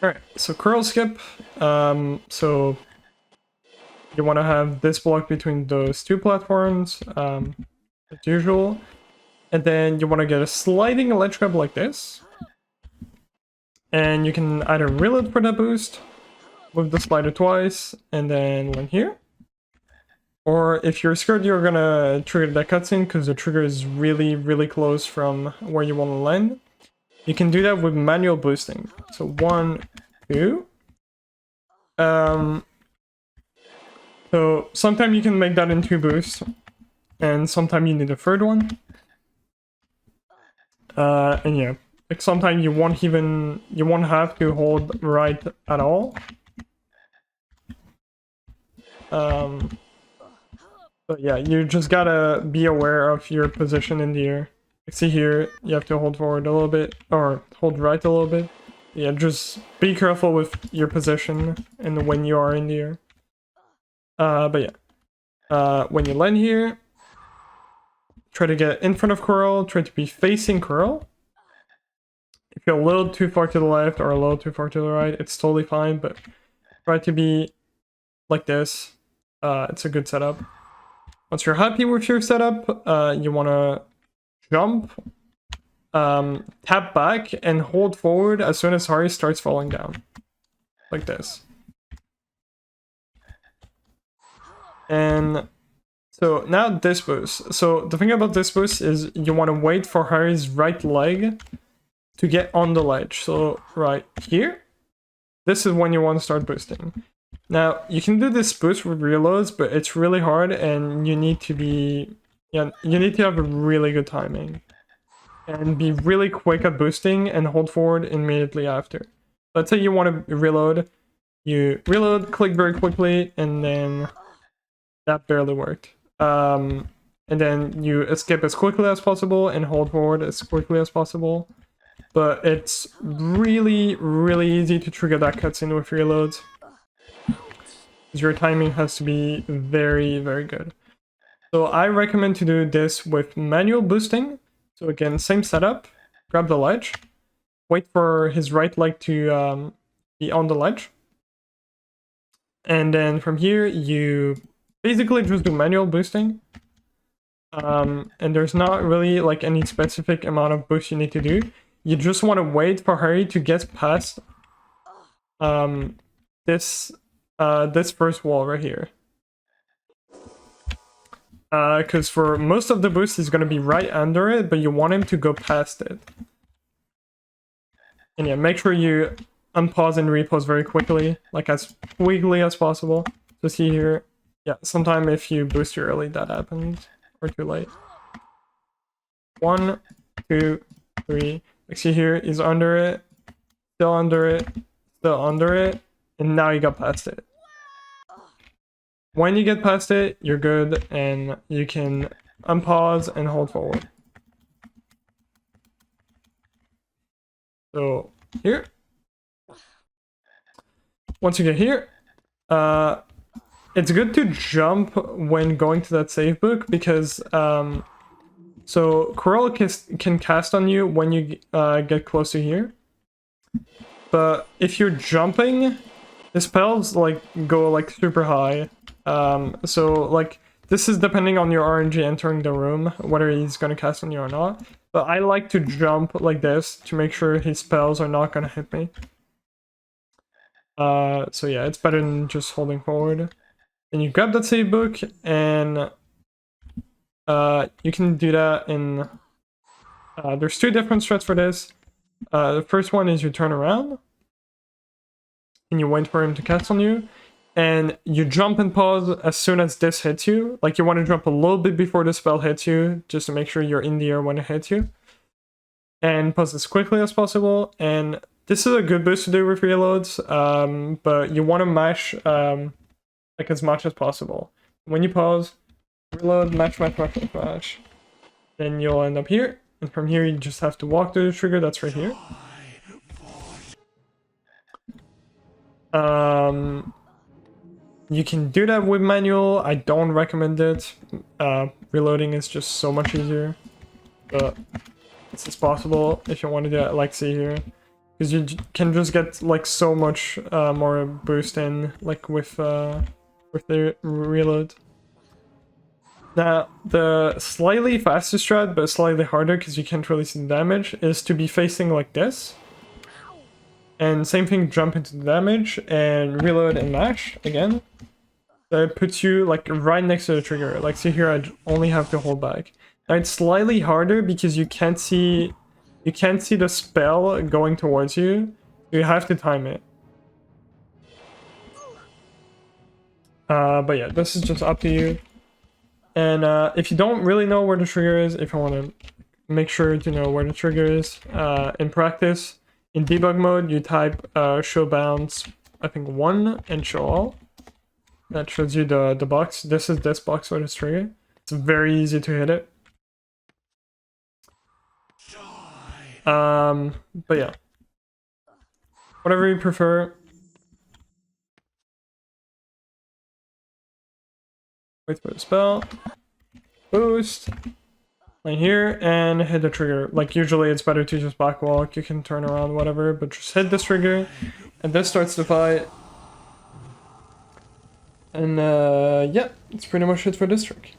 Alright, so Quirrel skip. So you want to have this block between those two platforms, as usual. And then you want to get a sliding ledge grab like this. And you can either reload for that boost with the slider twice and then land here. Or if you're scared you're gonna trigger that cutscene because the trigger is really, really close from where you want to land, you can do that with manual boosting. So 1, 2. So sometimes you can make that in 2 boosts, and sometimes you need a third one. And yeah, like sometimes you won't have to hold right at all. But yeah, you just gotta be aware of your position in the air. Like see here, you have to hold forward a little bit, or hold right a little bit. Yeah, just be careful with your position and when you are in the air. But yeah, when you land here, try to get in front of Quirrel, try to be facing Quirrel. If you're a little too far to the left or a little too far to the right, it's totally fine, but try to be like this. It's a good setup. Once you're happy with your setup, you want to jump, tap back, and hold forward as soon as Hari starts falling down. Like this. And so now this boost. So the thing about this boost is you want to wait for Hari's right leg to get on the ledge. So right here, this is when you want to start boosting. Now you can do this boost with reloads, but it's really hard, and you need to be, you need to have a really good timing and be really quick at boosting and hold forward immediately after. Let's say you want to reload, you reload, click very quickly, and then that barely worked. And then you escape as quickly as possible and hold forward as quickly as possible. But it's really, really easy to trigger that cutscene with reloads. Your timing has to be very, very good. So I recommend to do this with manual boosting. So again, same setup, grab the ledge, wait for his right leg to be on the ledge. And then from here, you basically just do manual boosting. And there's not really like any specific amount of boost you need to do. You just want to wait for Hari to get past this first wall right here. Because for most of the boost he's going to be right under it, but you want him to go past it. And yeah, make sure you unpause and repause very quickly, like as quickly as possible. So see here, yeah, sometime if you boost too early that happens, or too late. 1, 2, 3. Like see here, he's under it, still under it, still under it, and now you got past it. When you get past it, you're good, and you can unpause and hold forward. So here, once you get here, it's good to jump when going to that save book, because so Quirrel can cast on you when you get close to here. But if you're jumping, the spells like go like super high. So like this is depending on your RNG entering the room, whether he's gonna cast on you or not. But I like to jump like this to make sure his spells are not gonna hit me. So yeah, it's better than just holding forward. And you grab that save book, and you can do that in... there's 2 different strats for this. The first one is you turn around, and you wait for him to cast on you, and you jump and pause as soon as this hits you. Like you want to jump a little bit before the spell hits you, just to make sure you're in the air when it hits you. And pause as quickly as possible, and this is a good boost to do with reloads, but you want to mash like as much as possible. When you pause, reload, mash, then you'll end up here, and from here you just have to walk to the trigger that's right here. You can do that with manual. I don't recommend it. Reloading is just so much easier, but it's possible if you want to do it. Like see here, because you can just get like so much more boost in like with the reload. Now, the slightly faster strat, but slightly harder because you can't really see the damage, is to be facing like this. And same thing, jump into the damage and reload and mash again. That puts you like right next to the trigger. Like, see here, I only have to hold back. Now it's slightly harder because you can't see the spell going towards you. You have to time it. But yeah, this is just up to you. And if you don't really know where the trigger is, if you want to make sure to know where the trigger is, in practice, in debug mode, you type show bounds, I think 1 and show all. That shows you the box. This is this box for this trigger. It's very easy to hit it. But yeah. Whatever you prefer. Wait for the spell. Boost. Right here, and hit the trigger. Like, usually it's better to just backwalk. You can turn around, whatever, but just hit this trigger. And this starts the fight. And yeah, it's pretty much it for this trick.